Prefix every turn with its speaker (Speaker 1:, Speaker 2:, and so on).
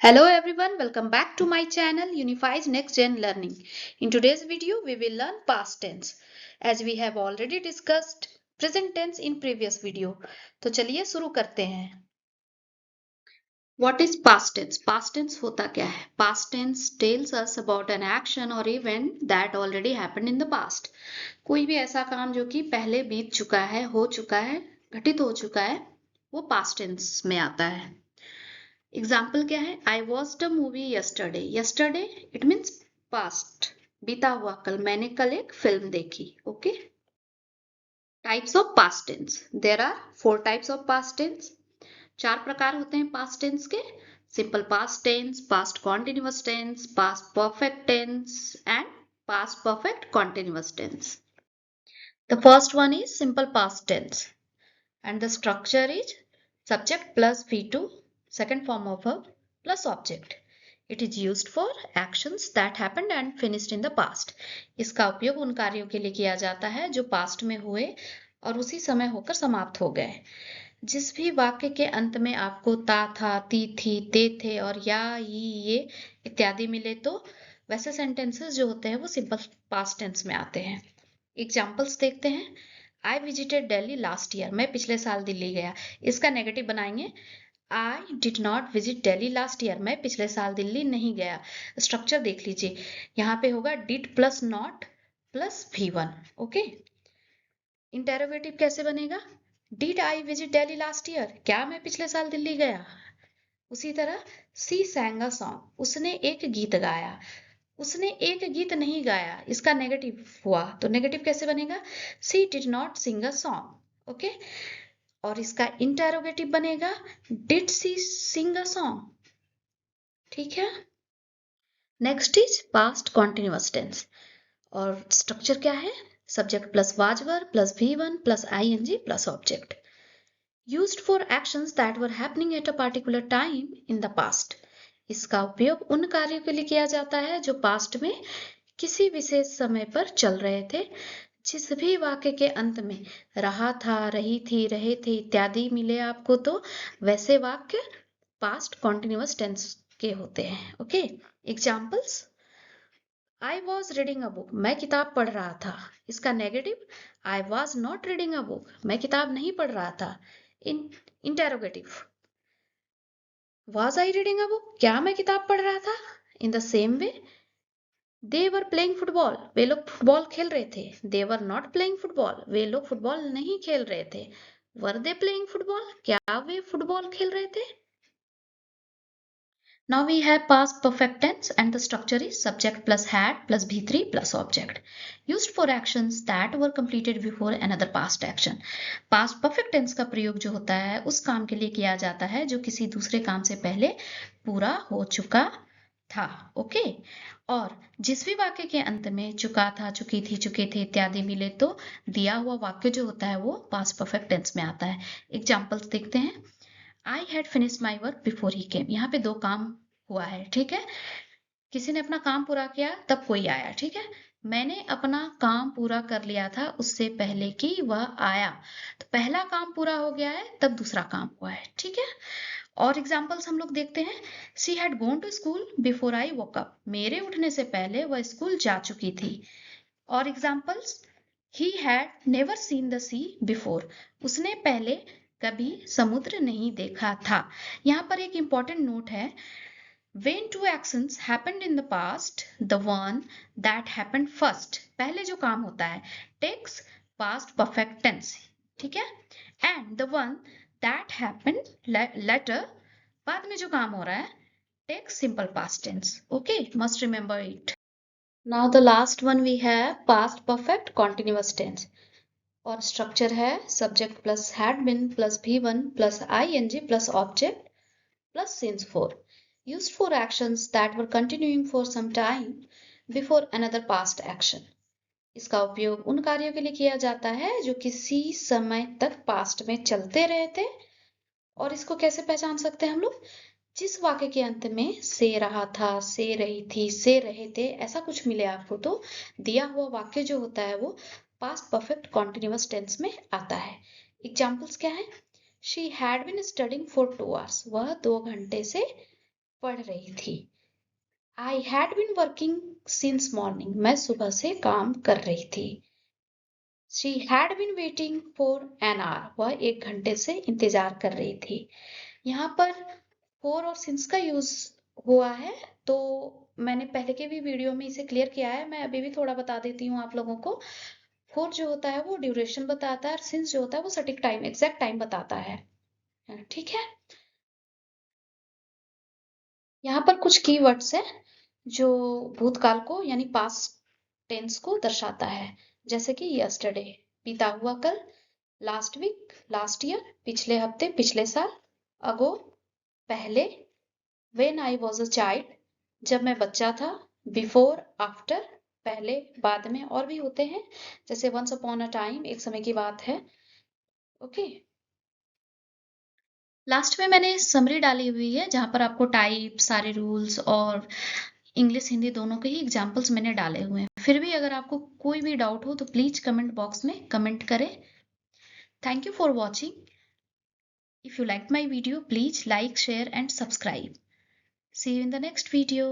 Speaker 1: Hello everyone, welcome back to my channel Unifies Next Gen Learning. In today's video, we will learn past tense as we have already discussed present tense in previous video. तो चलिए शुरू करते हैं. What is past tense? Past tense होता क्या है? Past tense tells us about an action or event that already happened in the past. कोई भी ऐसा काम जो कि पहले बीत चुका है, हो चुका है, घटित हो चुका है, वो past tense में आता है. एग्जाम्पल क्या है? I watch the movie yesterday. Yesterday it means past, बीता हुआ कल. मैंने कल एक फिल्म देखी. Okay. Types of past tense. There are 4 types of past tense. 4 प्रकार होते हैं पास्ट टेंस के. Simple past tense, past continuous tense, past perfect tense and past perfect continuous tense. The first one is simple past tense and the structure is subject plus V2, second form of verb plus object. It is used for actions that happened and finished in the past. इसका उपयोग उन कार्यों के लिए किया जाता है जो पास्ट में हुए और उसी समय होकर समाप्त हो गए. जिस भी वाक्य के अंत में आपको ता था, ती थी, ते थे और या, ये इत्यादि मिले तो वैसे सेंटेंसेस जो होते हैं वो सिंपल पास्ट टेंस में आते हैं. एग्जाम्पल्स देखते हैं. I visited Delhi last year. मैं पिछले साल दिल्ली गया. इसका नेगेटिव बनाएंगे. I did not visit Delhi last year. मैं पिछले साल दिल्ली नहीं गया. स्ट्रक्चर देख लीजिए. यहाँ पे होगा did plus not plus V1. Okay. Interrogative कैसे बनेगा? Did I visit Delhi last year. क्या मैं पिछले साल दिल्ली गया? उसी तरह सी सैंग अ सॉन्ग. उसने एक गीत गाया. उसने एक गीत नहीं गाया. इसका नेगेटिव हुआ तो नेगेटिव कैसे बनेगा? She did not sing a song. Okay. और इसका इंटेरोगेटिव बनेगा did C Singh a song. ठीक है. Next is past continuous tense. और स्ट्रक्चर क्या है? Subject plus was verb plus V1 plus ING plus object. Used for actions that were happening at a particular time in the past. इसका उपयोग उन कार्यों के लिए किया जाता है जो पास्ट में किसी विशेष समय पर चल रहे थे. जिस भी वाक्य के अंत में रहा था, रही थी, रहे थे इत्यादि मिले आपको तो वैसे वाक्य पास्ट कॉन्टिन्यूअस टेंस के होते हैं. Okay. Examples. I was reading a book. मैं किताब पढ़ रहा था. इसका negative I was not reading a book. मैं किताब नहीं पढ़ रहा था. Interrogative. Was I reading a book. क्या मैं किताब पढ़ रहा था? In the same way they were playing football. वे लोग फुटबॉल खेल रहे थे. They were not playing football. वे लोग फुटबॉल नहीं खेल रहे थे. Were they playing football. क्या वे फुटबॉल खेल रहे थे? Now we have past perfect tense and the structure is subject plus had plus V3 plus object. Used for actions that were completed before another past action. Past perfect tense का प्रयोग जो होता है उस काम के लिए किया जाता है जो किसी दूसरे काम से पहले पूरा हो चुका था. ओके. और जिस भी वाक्य के अंत में चुका था, चुकी थी, चुके थे इत्यादि मिले तो दिया हुआ वाक्य जो होता है वो पास्ट परफेक्ट टेंस में आता है. एग्जाम्पल्स देखते हैं. I had finish my work before he came. यहाँ पे 2 काम हुआ है. ठीक है. किसी ने अपना काम पूरा किया तब कोई आया. ठीक है. मैंने अपना काम पूरा कर लिया था उससे पहले कि वह आया. तो पहला काम पूरा हो गया है तब दूसरा काम हुआ है. ठीक है. और एग्जाम्पल्स हम लोग देखते हैं. She had gone to school before I woke up. मेरे उठने से पहले वह स्कूल जा चुकी थी. और examples. He had never seen the sea before. उसने पहले कभी समुद्र नहीं देखा था. यहाँ पर एक इंपॉर्टेंट नोट है. When two actions happened in the past, the one that happened first, पहले जो काम होता है takes past perfect tense. ठीक है. And the one that happened later, बाद में जो काम हो रहा है takes simple past tense. Okay, must remember it. Now the last one we have past perfect continuous tense. और स्ट्रक्चर है subject plus had been plus V1 plus ING plus object plus since for. Used for actions that were continuing for some time before another past action. इसका उपयोग उन कार्यों के लिए किया जाता है जो किसी समय तक पास्ट में चलते रहे थे. और इसको कैसे पहचान सकते हैं हम लोग? जिस वाक्य के अंत में से रहा था, से रही थी, से रहे थे ऐसा कुछ मिले आपको तो दिया हुआ वाक्य जो होता है वो पास्ट परफेक्ट कॉन्टिन्यूअस टेंस में आता है. एग्जाम्पल्स क्या है? She had been studying for 2 hours. वह 2 घंटे से पढ़ रही थी। I had been working since morning, मैं सुबह से काम कर रही थी। She had been waiting for an hour, वह 1 घंटे से इंतजार कर रही थी। यहाँ पर फॉर और सिंस का यूज हुआ है, तो मैंने पहले के भी वीडियो में इसे क्लियर किया है, मैं अभी भी थोड़ा बता देती हूँ आप लोगों को। फॉर जो होता है वो ड्यूरेशन बताता है, और सिंस जो होता है वो सटीक टाइम, एग्जैक्ट टाइम बताता है। ठीक है, यहाँ पर कुछ कीवर्ड्स है जो भूतकाल को यानी पास्ट टेंस को दर्शाता है, जैसे कि यस्टरडे बीता हुआ कल, लास्ट वीक लास्ट ईयर पिछले हफ्ते पिछले साल, अगो पहले, when I was a child जब मैं बच्चा था, बिफोर आफ्टर पहले बाद में, और भी होते हैं जैसे वंस अपॉन अ टाइम एक समय की बात है। ओके, लास्ट में मैंने समरी डाली हुई है जहां पर आपको टाइप, सारे रूल्स और इंग्लिश हिंदी दोनों के ही एग्जाम्पल्स मैंने डाले हुए हैं। फिर भी अगर आपको कोई भी डाउट हो तो प्लीज कमेंट बॉक्स में कमेंट करें। Thank you for watching. If you liked my video, please like, share and subscribe. See you in the next video.